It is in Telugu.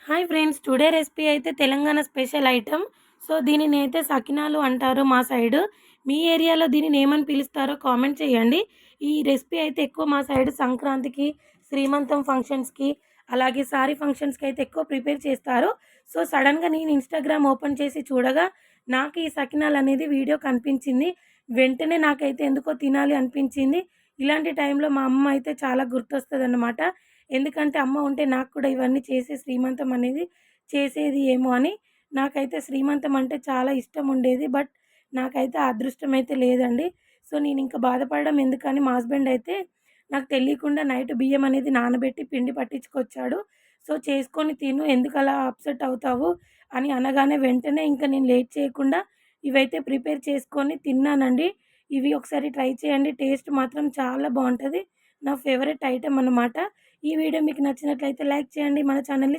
హాయ్ ఫ్రెండ్స్, టుడే రెసిపీ అయితే తెలంగాణ స్పెషల్ ఐటమ్. సో దీనిని అయితే సకినాలు అంటారు మా సైడ్. మీ ఏరియాలో దీనిని ఏమని పిలుస్తారో కామెంట్ చేయండి. ఈ రెసిపీ అయితే ఎక్కువ మా సైడ్ సంక్రాంతికి, శ్రీమంతం ఫంక్షన్స్కి, అలాగే సారీ ఫంక్షన్స్కి అయితే ఎక్కువ ప్రిపేర్ చేస్తారు. సో సడన్గా నేను ఇన్స్టాగ్రామ్ ఓపెన్ చేసి చూడగా నాకు ఈ సకినాలు అనేది వీడియో కనిపించింది. వెంటనే నాకైతే ఎందుకో తినాలి అనిపించింది. ఇలాంటి టైంలో మా అమ్మ అయితే చాలా గుర్తొస్తుంది. ఎందుకంటే అమ్మ ఉంటే నాకు కూడా ఇవన్నీ చేసే శ్రీమంతం అనేది చేసేది ఏమో అని. నాకైతే శ్రీమంతం అంటే చాలా ఇష్టం ఉండేది. బట్ నాకైతే ఆ అదృష్టం అయితే లేదండి. సో నేను ఇంకా బాధపడడం ఎందుకని మా హస్బెండ్ అయితే నాకు తెలియకుండా నైట్ బియ్యం అనేది నానబెట్టి పిండి పట్టించుకొచ్చాడు. సో చేసుకొని తిను, ఎందుకు అలా అప్సెట్ అవుతావు అని అనగానే వెంటనే ఇంకా నేను లేట్ చేయకుండా ఇవైతే ప్రిపేర్ చేసుకొని తిన్నానండి. ఇవి ఒకసారి ట్రై చేయండి. టేస్ట్ మాత్రం చాలా బాగుంటుంది. నా ఫేవరెట్ ఐటెమ్ అన్నమాట. ఈ వీడియో మీకు నచ్చినట్లయితే లైక్ చేయండి. మన ఛానల్‌ని